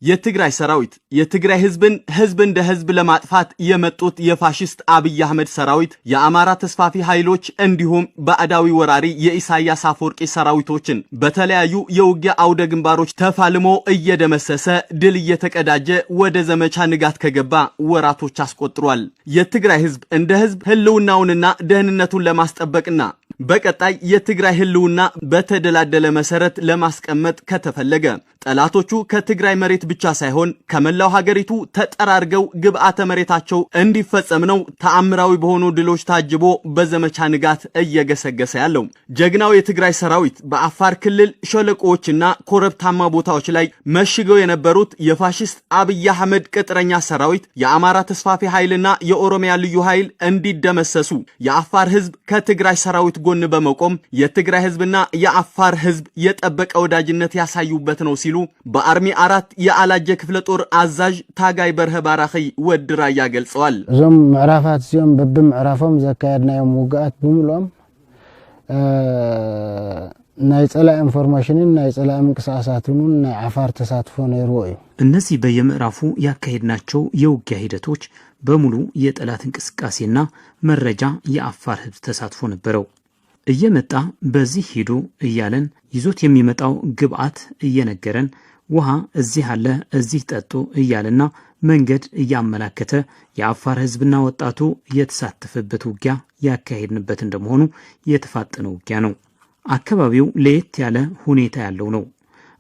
የትግራይ ሰራዊት የትግራይ ህዝብ እንደ ህዝብ ለማጥፋት የመጡት የፋሺስት አብይ አህመድ ሰራዊት የአማራ ተስፋፊ ኃይሎች እንዲሁም ባዕዳዊ ወራሪ የኢሳያስ አፈወርቂ ሰራዊቶችን በተለያዩ የውጊያ አውደ ግንባሮች ተፋልሞ እየደመሰሰ ድል እየተቀዳጀ ወደ ዘመቻ ንጋት ከገባ ወራቶች አስቆጥሯል። የትግራይ ህዝብ እንደ ህዝብ ህልውናውንና ደህንነቱን ለማስጠበቅና በቀጣይ የትግራይ ህልውና በተደላደለ መሰረት ለማስቀመጥ ከተፈለገ ጠላቶቹ ከትግራይ መሬት ብቻ ሳይሆን ከመላው ሀገሪቱ ተጠራርገው ግብአተ መሬታቸው እንዲፈጸም ነው ተአምራዊ በሆኑ ድሎች ታጅቦ በዘመቻ ንጋት እየገሰገሰ ያለው። ጀግናው የትግራይ ሰራዊት በአፋር ክልል ሸለቆዎችና ኮረብታማ ቦታዎች ላይ መሽገው የነበሩት የፋሺስት አብይ አህመድ ቅጥረኛ ሰራዊት የአማራ ተስፋፊ ኃይልና የኦሮሚያ ልዩ ኃይል እንዲደመሰሱ የአፋር ህዝብ ከትግራይ ሰራዊት ጎን በመቆም የትግራይ ህዝብና የአፋር ህዝብ የጠበቀ ወዳጅነት ያሳዩበት ነው ሲሉ በአርሚ 4 የአላጀ ክፍለ ጦር አዛዥ ታጋይ በርሀ ባራኺ ወድራ ያገልጸዋል። ዞም ምዕራፋት ሲሆን በምዕራፎም ዘካያድናዮም ውጋት በሙሉም ናይ ጸላ ኢንፎርሜሽንን ናይ ጸላ እንቅስቃሴያቱን ናይ አፋር ተሳትፎ ነይሩ እዩ። እነዚህ በየምዕራፉ ያካሄድናቸው የውጊያ ሂደቶች በሙሉ የጠላት እንቅስቃሴና መረጃ የአፋር ህዝብ ተሳትፎ ነበረው። እየመጣ በዚህ ሂዱ እያለን ይዞት የሚመጣው ግብአት እየነገረን ውሃ እዚህ አለ እዚህ ጠጡ እያለና መንገድ እያመላከተ የአፋር ህዝብና ወጣቱ የተሳተፈበት ውጊያ ያካሄድንበት እንደመሆኑ የተፋጠነ ውጊያ ነው። አካባቢው ለየት ያለ ሁኔታ ያለው ነው።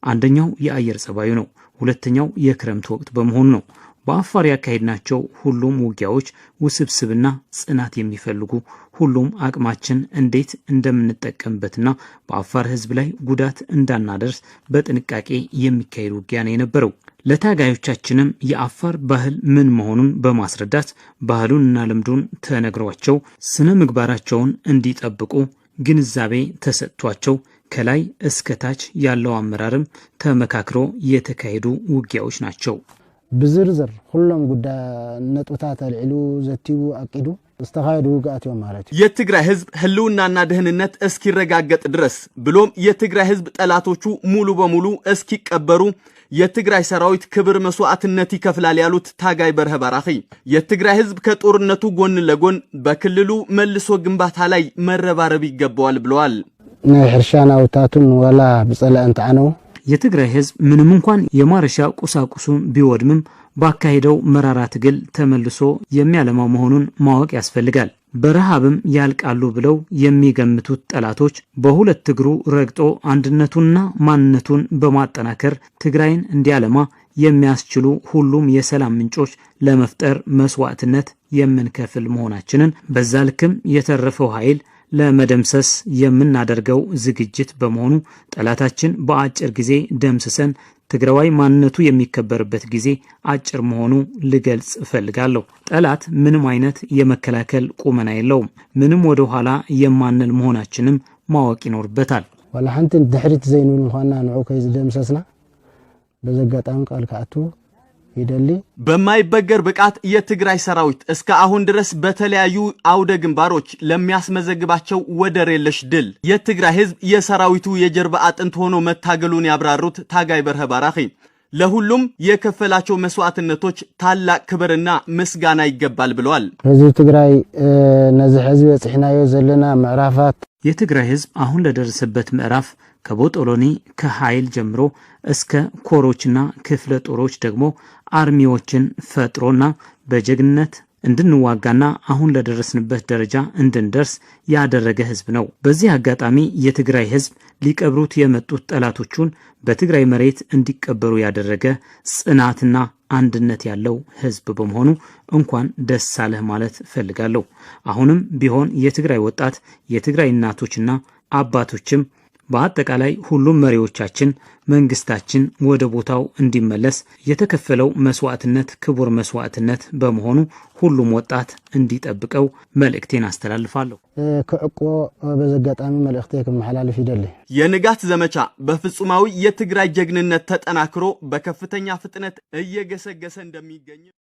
አንደኛው የአየር ጸባዩ ነው። ሁለተኛው የክረምት ወቅት በመሆኑ ነው። በአፋር ያካሄድናቸው ሁሉም ውጊያዎች ውስብስብና ጽናት የሚፈልጉ ሁሉም አቅማችን እንዴት እንደምንጠቀምበትና በአፋር ህዝብ ላይ ጉዳት እንዳናደርስ በጥንቃቄ የሚካሄድ ውጊያ ነው የነበረው። ለታጋዮቻችንም የአፋር ባህል ምን መሆኑን በማስረዳት ባህሉንና ልምዱን ተነግሯቸው ስነ ምግባራቸውን እንዲጠብቁ ግንዛቤ ተሰጥቷቸው ከላይ እስከ ታች ያለው አመራርም ተመካክሮ የተካሄዱ ውጊያዎች ናቸው። بزرزر كلهم قد نطوتات العلو زتيو أكيدو استخايدو قاتيو مالتي የትግራይ ህዝብ ህልውናና ደህንነት እስኪረጋገጥ ድረስ ብሎም የትግራይ ህዝብ ጠላቶቹ ሙሉ በሙሉ እስኪቀበሩ የትግራይ ሰራዊት ክብር መስዋዕትነት ይከፍላል ያሉት ታጋይ በርሀ ባራኺ የትግራይ ህዝብ ከጦርነቱ ጎን ለጎን በክልሉ መልሶ ግንባታ ላይ መረባረብ ይገባዋል ብለዋል። ናይ ሕርሻና ወታቱን ወላ በጸላእንት አነው የትግራይ ህዝብ ምንም እንኳን የማረሻ ቁሳቁሱን ቢወድምም ባካሄደው መራራ ትግል ተመልሶ የሚያለማው መሆኑን ማወቅ ያስፈልጋል። በረሃብም ያልቃሉ ብለው የሚገምቱት ጠላቶች በሁለት እግሩ ረግጦ አንድነቱንና ማንነቱን በማጠናከር ትግራይን እንዲያለማ የሚያስችሉ ሁሉም የሰላም ምንጮች ለመፍጠር መስዋዕትነት የምንከፍል መሆናችንን በዛ ልክም የተረፈው ኃይል ለመደምሰስ የምናደርገው ዝግጅት በመሆኑ ጠላታችን በአጭር ጊዜ ደምስሰን ትግራዋይ ማንነቱ የሚከበርበት ጊዜ አጭር መሆኑ ልገልጽ እፈልጋለሁ። ጠላት ምንም አይነት የመከላከል ቁመና የለውም። ምንም ወደ ኋላ የማንል መሆናችንም ማወቅ ይኖርበታል። ወላ ሐንተ ድሕሪት ዘይኑን ሆና ነው ከይዝ ደምሰስና በዘጋጣም ቃል ካቱ ይደሊ በማይበገር ብቃት የትግራይ ሰራዊት እስከ አሁን ድረስ በተለያዩ አውደ ግንባሮች ለሚያስመዘግባቸው ወደር የለሽ ድል የትግራይ ህዝብ የሰራዊቱ የጀርባ አጥንት ሆኖ መታገሉን ያብራሩት ታጋይ በርሀ ባራኺ ለሁሉም የከፈላቸው መስዋዕትነቶች ታላቅ ክብርና ምስጋና ይገባል ብለዋል። ህዝብ ትግራይ ነዚህ ህዝብ ጽሕናዮ ዘለና ምዕራፋት የትግራይ ህዝብ አሁን ለደረሰበት ምዕራፍ ከቦጦሎኒ ከኃይል ጀምሮ እስከ ኮሮችና ክፍለ ጦሮች ደግሞ አርሚዎችን ፈጥሮና በጀግንነት እንድንዋጋና አሁን ለደረስንበት ደረጃ እንድንደርስ ያደረገ ህዝብ ነው። በዚህ አጋጣሚ የትግራይ ህዝብ ሊቀብሩት የመጡት ጠላቶቹን በትግራይ መሬት እንዲቀበሩ ያደረገ ጽናትና አንድነት ያለው ህዝብ በመሆኑ እንኳን ደስ አለህ ማለት ፈልጋለሁ። አሁንም ቢሆን የትግራይ ወጣት የትግራይ እናቶችና አባቶችም በአጠቃላይ ሁሉም መሪዎቻችን መንግስታችን ወደ ቦታው እንዲመለስ የተከፈለው መስዋዕትነት ክቡር መስዋዕትነት በመሆኑ ሁሉም ወጣት እንዲጠብቀው መልእክቴን አስተላልፋለሁ። ከእቆ በዘጋጣሚ መልእክቴ ከመሐላልፍ ይደል የንጋት ዘመቻ በፍጹማዊ የትግራይ ጀግንነት ተጠናክሮ በከፍተኛ ፍጥነት እየገሰገሰ እንደሚገኝ